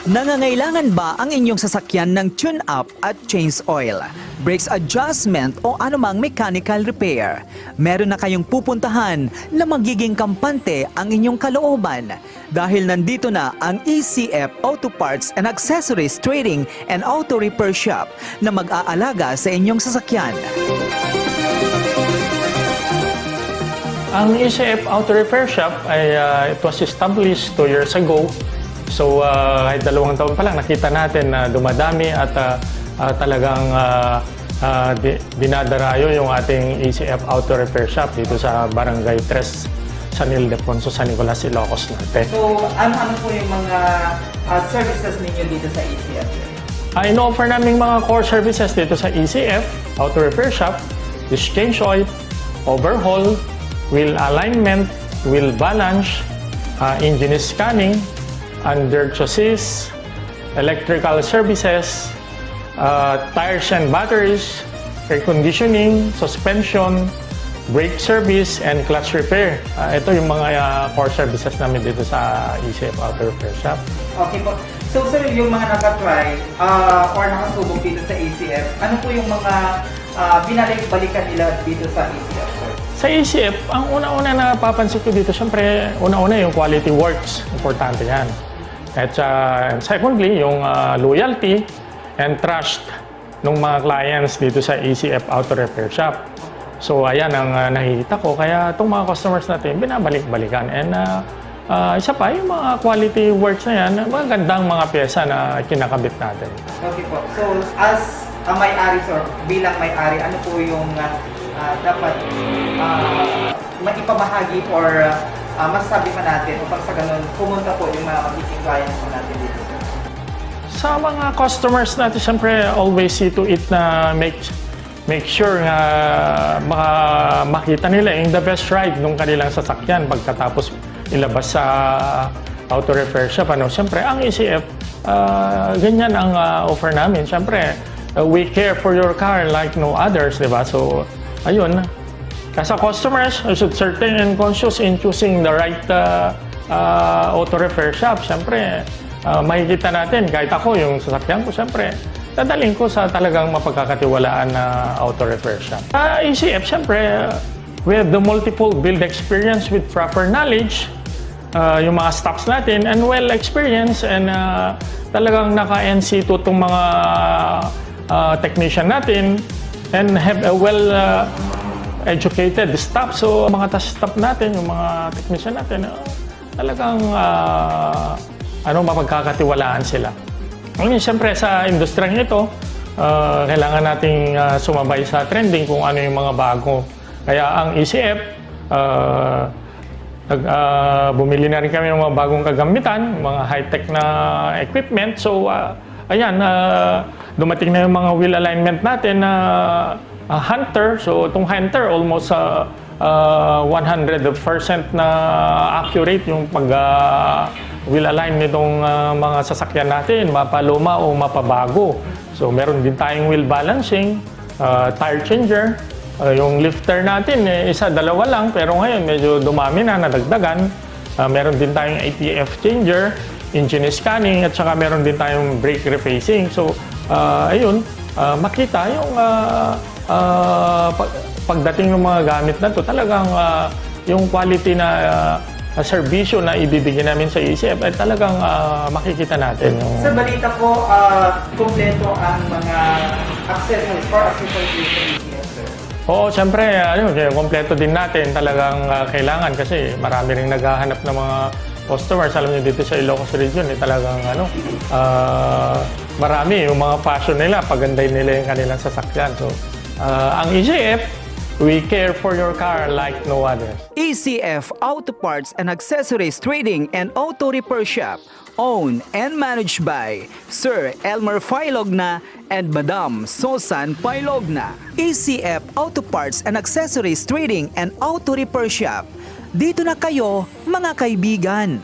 Nangangailangan ba ang inyong sasakyan ng tune-up at change oil, brakes adjustment o anumang mechanical repair? Meron na kayong pupuntahan na magiging kampante ang inyong kalooban dahil nandito na ang ECF Auto Parts and Accessories Trading and Auto Repair Shop na mag-aalaga sa inyong sasakyan. Ang ECF Auto Repair Shop ay it was established 2 years ago. So kahit 2 taon pa lang nakita natin na dumadami at talagang dinadarayo yung ating ECF Auto Repair Shop dito sa Barangay 3, San Ildefonso, San Nicolas, Ilocos, Norte. So ano po yung mga services ninyo dito sa ECF? In-offer namin mga core services dito sa ECF Auto Repair Shop: change oil, overhaul, wheel alignment, wheel balance, engine scanning, under chassis, electrical services, tires and batteries, air conditioning, suspension, brake service, and clutch repair. Ito yung mga core services namin dito sa ECF Auto Repair Shop. Okay po. So sir, yung mga nakatry or nakasubok dito sa ECF, ano po yung mga binalik-balikan nila dito sa ECF, sir? Sa ECF, ang una-una na papansin ko dito, syempre, una-una yung quality works. Importante yan. At secondly, yung loyalty and trust ng mga clients dito sa ECF Auto Repair Shop. So, ayan ang nakikita ko. Kaya itong mga customers natin, binabalik-balikan. And isa pa, yung mga quality works na yan, magandang mga pyesa na kinakabit natin. Okay po. So, as a may-ari, sir, bilang may-ari, ano po yung dapat maipamahagi or masasabi pa natin upang sa ganun pumunta po yung mga magiging clients po natin dito, sir? Sa mga customers natin, siyempre always see to it na make sure na makita nila yung the best ride ng kanilang sasakyan pagkatapos ilabas sa auto repair shop. Siyempre, ang ECF, ganyan ang offer namin. Siyempre, we care for your car like no others, di ba? So, ayun. As a customers, I should certain and conscious in choosing the right auto repair shop. Siyempre, makikita natin, kahit ako, yung sasakyan ko, siyempre, dadalhin ko sa talagang mapagkakatiwalaan na auto repair shop. ECF, siyempre, we have the multiple build experience with proper knowledge, yung mga staffs natin, and well experienced, and talagang naka-NC2 itong mga technician natin, and have a well educated staff. So, mga staff natin, yung mga technician natin, talagang mapagkakatiwalaan sila. Siyempre, sa industriyang ito, kailangan nating sumabay sa trending kung ano yung mga bago. Kaya ang ECF, bumili na rin kami ng mga bagong kagamitan, mga high-tech na equipment. So, ayan, dumating na yung mga wheel alignment natin na Hunter. So, itong Hunter, almost 100% na accurate yung wheel align nitong mga sasakyan natin, mapaluma o mapabago. So, meron din tayong wheel balancing, tire changer. Yung lifter natin, isa-dalawa lang, pero ngayon medyo dumami na, nadagdagan. Meron din tayong ECF changer, engine scanning, at saka meron din tayong brake refacing. So, ayun, makita yung pagdating ng mga gamit na to, talagang yung quality na serbisyo na ibibigay namin sa ECF ay talagang makikita natin. Sa balita ko, kompleto ang mga accessories for accessories sa ECF, sir? Oo, siyempre, kompleto din natin. Talagang kailangan kasi marami rin naghahanap ng mga customers. Alam niyo, dito sa Ilocos region, talagang marami yung mga passion nila, paganday nila yung kanilang sasakyan. So, ang ECF, we care for your car like no others. ECF Auto Parts and Accessories Trading and Auto Repair Shop, owned and managed by Sir Elmer Failogna and Madam Susan Failogna. ECF Auto Parts and Accessories Trading and Auto Repair Shop. Dito na kayo, mga kaibigan.